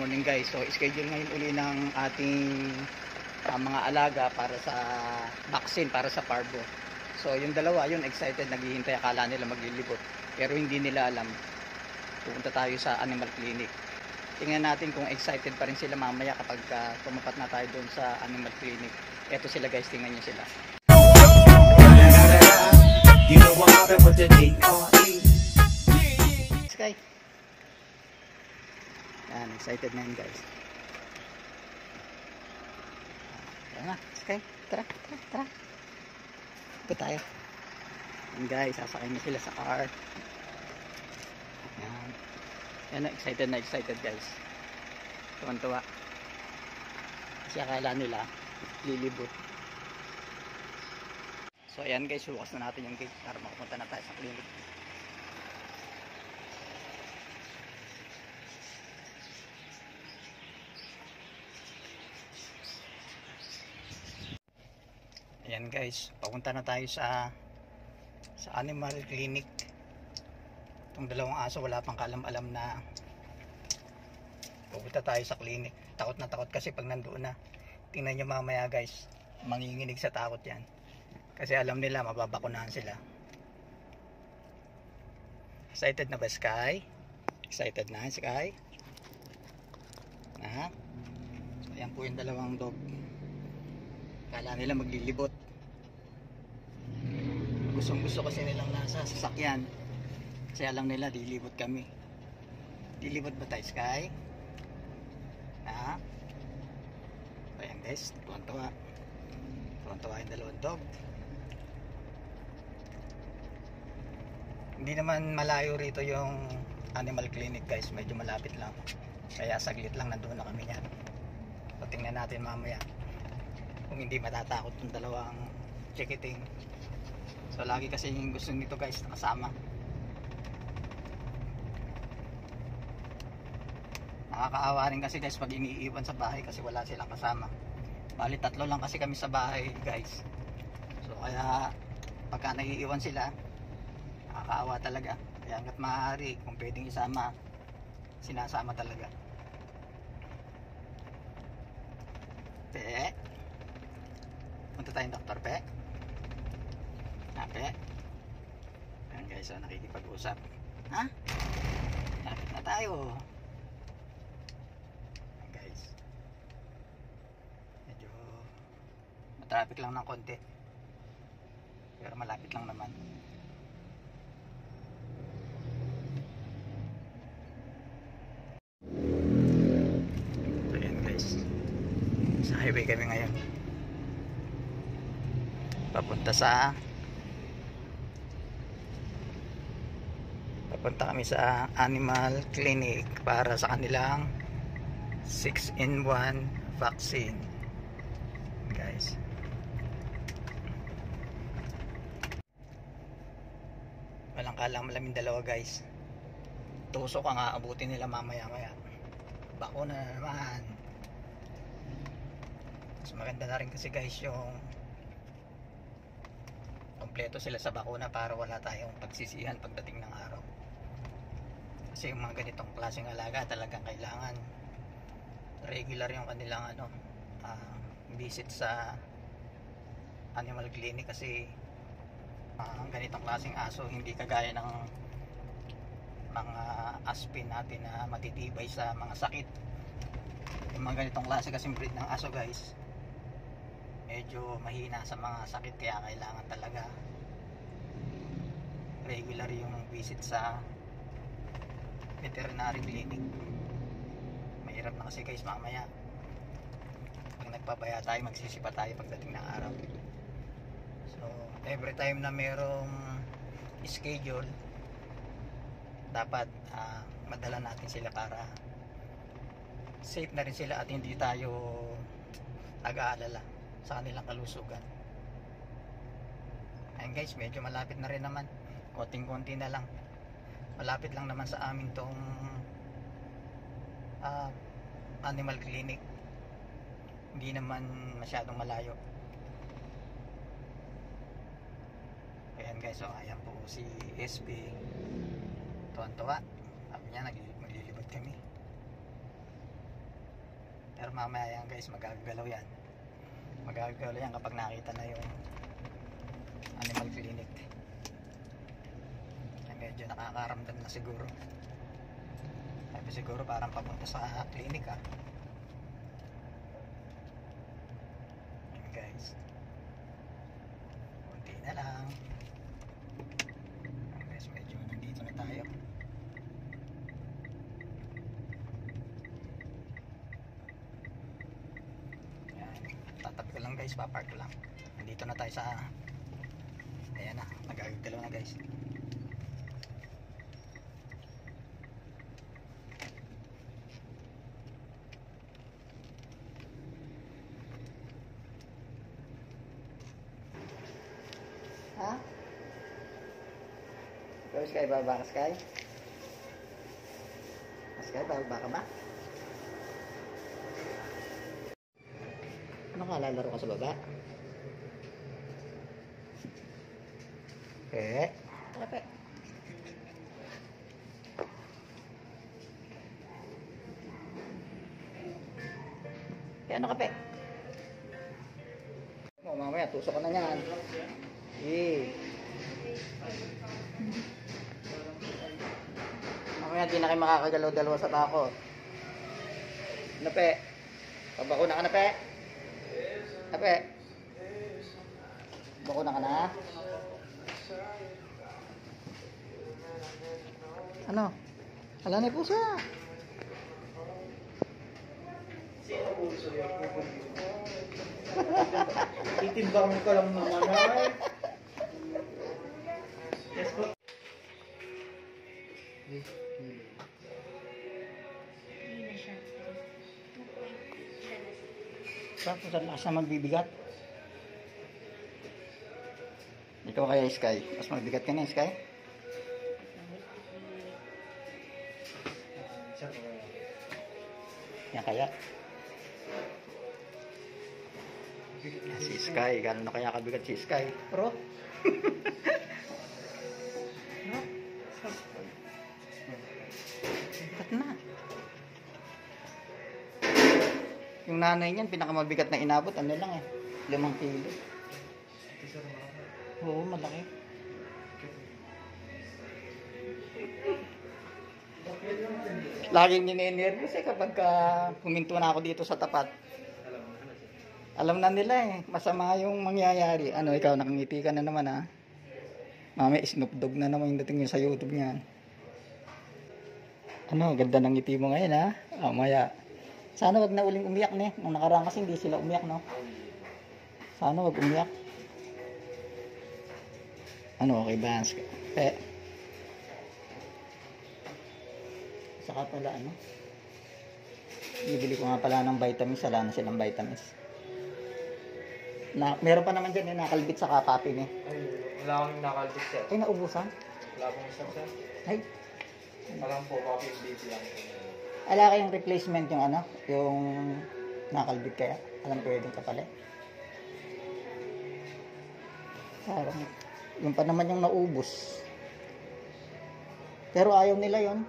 morning guys. So schedule ngayon uli ng ating mga alaga para sa vaccine para sa parvo. So yung dalawa yun excited, naghihintay, akala nila maglilibot pero hindi nila alam. Pupunta tayo sa animal clinic. Tingnan natin kung excited pa rin sila mamaya kapag tumapat na tayo doon sa animal clinic. Eto sila guys, tingnan nyo sila. Sky. Yan, excited na yun guys. Tara na, Sky. Tara. Ito tayo. Yan guys, sasakay na sila sa car. Yan. Yan, excited guys. Tuwan-tuwa. Kasi akala nila lilibot. So ayan guys, bukas na natin yung gate para makapunta na tayo sa clinic. Ayan guys, papunta na tayo sa animal clinic. Itong dalawang aso wala pang kalam-alam na pupunta tayo sa clinic. Takot na takot kasi pag nandoon na. Tingnan nyo mamaya guys, manginginig sa takot yan. Kasi alam nila mababakunahan sila. Excited na ba Sky? Excited na Sky? Na? So ayan po yung dalawang dog. Kala nila maglilibot. Gusto kasi nilang nasa sasakyan. Kasi alam nila dilibot kami. Dilibot ba tayo Sky? Na? So ayan guys, tuwan-tuwa yung dalawang dog. Hindi naman malayo rito yung animal clinic guys, medyo malapit lang. Kaya saglit lang nandoon na kami yan. So tingnan natin mamaya kung hindi matatakot yung dalawang chikiting. So lagi kasi yung gusto nito guys nakasama. Nakakaawa rin kasi guys pag iniiwan sa bahay kasi wala silang kasama. Bali 3 lang kasi kami sa bahay guys. So kaya pagka naiiwan sila nakakaawa talaga. Kaya hanggat maaari kung pwedeng isama, sinasama talaga. Pe, punta tayong doktor Pe. Pe. Ayan guys, so nakikipag-usap. Ha? Lapit na tayo. Ayan guys, medyo matraffic lang ng konti pero malapit lang naman. Sa highway kami ngayon, papunta kami sa animal clinic para sa kanilang 6-in-1 vaccine guys. Walang kalang malaming dalawa guys. Tusok ang aabutin nila mamaya bakuna na naman. Mas maganda na rin kasi guys yung kompleto sila sa bakuna para wala tayong pagsisihan pagdating ng araw. Kasi yung mga ganitong klaseng alaga talagang kailangan regular yung kanilang visit sa animal clinic kasi ang ganitong klaseng aso hindi kagaya ng mga aspin natin na matitibay sa mga sakit. Yung mga ganitong klase kasing breed ng aso guys medyo mahina sa mga sakit kaya kailangan talaga regular yung visit sa veterinary clinic. Mahirap na kasi guys mamaya pag nagpabaya tayo magsisipa tayo pagdating ng araw. So every time na merong schedule dapat madala natin sila para safe na rin sila at hindi tayo nag-aalala sa kanilang kalusugan. Ayun guys, medyo malapit na rin naman, konting-konti na lang, malapit lang naman sa amin tong animal clinic, hindi naman masyadong malayo. Ayan guys, so ayan po si SB, tuwan-tuwa, sabi niya maglilibot kami. Pero mamaya yan guys, magagalaw yan. Magagalaw yan kapag nakita na yung animal clinic. Ay, medyo nakakaramdam na siguro. Sabi siguro parang papunta sa clinic ah. Ayan guys. Kunti na lang. Ayan guys, medyo nandito na tayo. Tatabi ko lang guys, papark ko lang. Nandito na tayo sa ayan na, nagagalaw na guys. Ha? Ikaw Sky, baba ka Sky? Sky, baba ka ba? Ano ka, lalaro ka sa baba? Kape. Ano kape? Oh, mamaya, tusok ka na yan. Mamaya, di na kayo makakagalaw dalawa sa tako. Nape? Pabakuna ka na, pe? Nape? Bakuna ka na? Ano? Ala na yung pusa. Sino puso yung titimbang ka lang naman ay. Yes po. Bakit saan lakas na magbibigat? Ikaw kaya Sky? Mas magbigat ka na Sky? Yan kaya? Si Sky, gano'n na kaya kabigat si Sky? Bro? Bigat na. Yung nanay niyan, pinakamabigat na inabot, ano lang eh, 5 kilo. Oo, malaki. Laging nininervous eh kapag huminto na ako dito sa tapat. Alam na nila eh, masama yung mangyayari. Ano, ikaw nakangiti ka na naman ha. Mami, Snoop Dogg na naman yung dating yun sa YouTube niyan. Ano, ganda ng ngiti mo ngayon ha. Maya. Sana wag na uling umiyak ne. Nung nakaraan kasi hindi sila umiyak no. Sana wag umiyak. Ano, okay ba? Saka pala ano, bibili ko nga pala ng vitamins, wala na silang vitamins. Meron pa naman dyan nakalbit sa kapapin eh. Ay, wala akong nakalbit sir. Ay, naubusan? Wala akong isang sir. Ay. Alam po, copy and baby lang. Ala kayong replacement yung ano, yung nakalbit kaya? Alam pwedeng kapalit? Parang, yung pa naman yung naubos. Pero ayaw nila yon.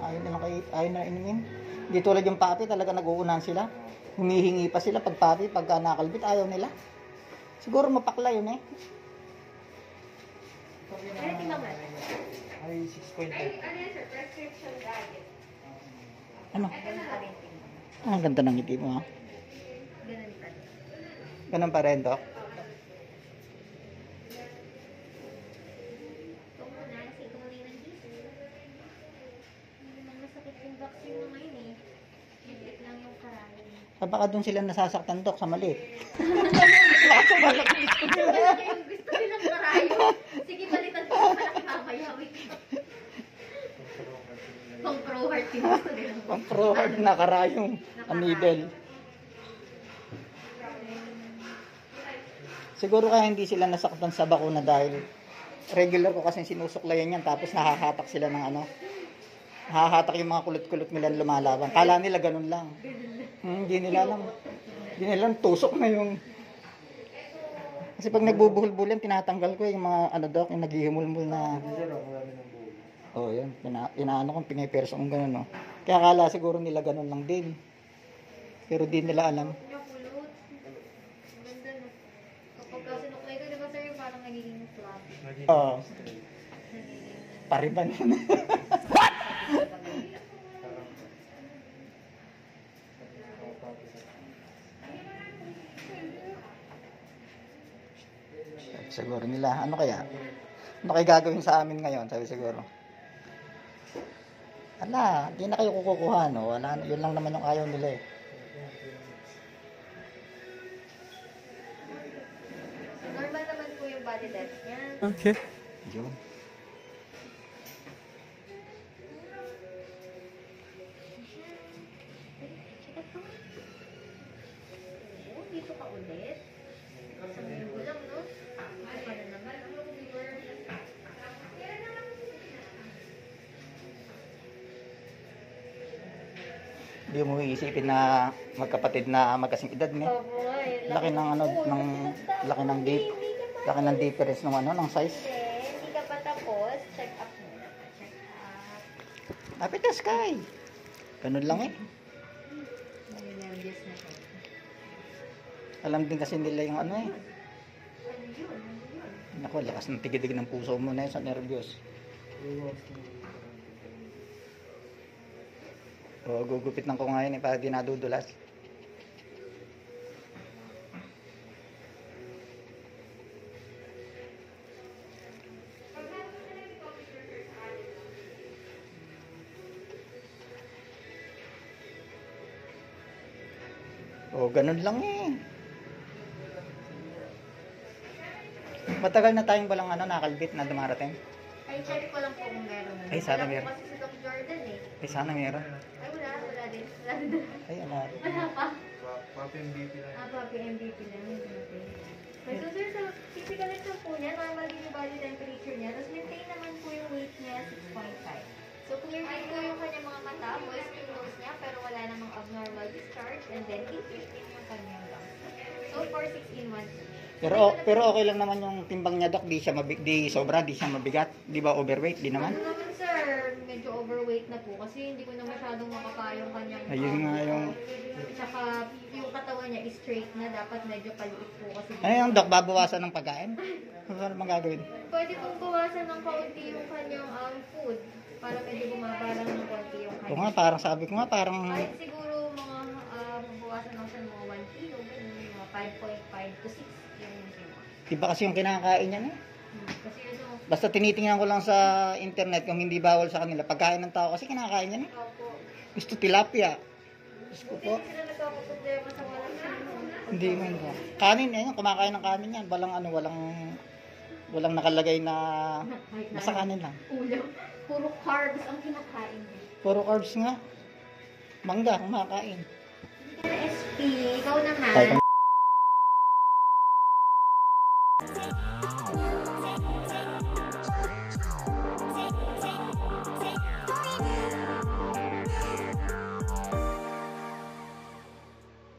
Ayaw na inumin. Di tulad yung papi, talaga nag-uunahan sila. Humihingi pa sila pag papi, pagka nakalbit, ayaw nila. Siguro mapakla yun eh. Ay, 6.5. Ano yun sir? Prescription diet. Ano? Ganun pa rin. Ang ganda ng ngiti mo ha. Ganun pa rin. Ganun pa rin to. Ito muna, kasi ito muna yung gising. Hindi naman masakit yung vaccine mo ngayon eh. Higit lang yung karayan. Baka doon sila nasasaktan dok sa mali. Balik yung gusto nilang karayo. Sige, balitan ko yung malaki mamaya. Pang pro heart yung gusto nilang. Pang pro hard na karayong needle. Siguro kaya hindi sila nasaktan sa bakuna dahil regular ko kasi sinusuklayan yan tapos nahahatak sila ng ano. Nahahatak yung mga kulot-kulot nila lumalaban. Kala nila ganun lang. Hindi nila alam. Hindi nila alam, tusok na yung... Kasi pag nagbubuhol-bulan, tinatanggal ko yung mga ano dok, yung naghihimul-mul na... Oh, yun. Inaano kong piniperso kong ganun, no. Kaya akala siguro nila ganun lang din. Pero di nila alam. Niya kulot. Ang ganda no. Kapag kasi nuklay ko, di ba sir, yung parang nagiging fluffy. Oo. Nagiging... Pariban yun. Siguro nila, ano kaya? Ano kaya gagawin sa amin ngayon? Sabi siguro. Ala, di na kayo kukuha, no? Wala, yun lang naman yung ayaw nila eh. Normal naman po yung body type niya. Okay. Yun. Oh, dito ka ulit. Sa linggo lang, no? Dito ka na naman. Hindi mo iisipin na magkapatid na magkasing edad ni. Opo nga eh. Laki ng ano, ng laki ng dip. Laki ng difference ng ano, ng size. Hindi ka pa tapos. Check up muna. Check up. Lapit na sky. Ganun lang eh. Nervous na siya. Alam din kasi nila yung ano eh. Ano yun? Ano yun? Naku, lakas ng tigidig ng puso mo na yun sa nervyos. O, gugupitan ko ngayon eh, para di nadudulas. O, ganun lang eh. Matagal na tayong walang ano, nakalbit na dumarating. Ay, check ko lang po kung meron na. Ay, sana Wala po meron. kasi si Doc Jordan eh. Eh, sana meron. Ay, wala din. Wala din. Ay, ano. Wala pa. Papi MVP lang. Ah, papi, MVP lang. Okay. So, sir, sa physical exam po niya, normal din yung body temperature niya. Tapos maintain naman po yung weight niya, 6.5. So, clear din po yung kanyang mga mata, moist yung nose niya, pero wala namang abnormal discharge. And then, 815 yung kanyang lungs. So, for 6 in 1. Pero okay lang naman yung timbang niya, Dok. Di sobra, di siya mabigat. Di ba overweight? Di naman. Ano naman, sir, medyo overweight na po kasi hindi ko na masyadong makapayong kanyang Ayun nga yung... Tsaka yung katawan niya is straight na, dapat medyo paliit po kasi. Ano yung, Dok? Babawasan ng pagkain? Ano naman gagawin? Pwede pong bawasan ng kaunti yung kanyang food para medyo bumaba lang ng kaunti yung O kanyang. nga, parang sabi ko nga, parang... Kahit siguro mga mabawasan lang siya ng mga 1 kilo, mga 5.5 to 6 yung sima. Iba kasi yung kinakain niya na. Kasi ito, Basta tinitingnan ko lang sa internet kung hindi bawal sa kanila. Pagkain ng tao kasi kinakain niya na. po. Gusto tilapia. Gusto Buti po. sila nagkakaproblema sa walang sino. Hindi man ba. Kanin, eh, kumakain ng kanin yan. Walang nakalagay na basta kanin lang. Ulam. Puro carbs ang kinakain niya. Puro carbs nga. Mangga, kumakain. SP, ikaw naman. Kahit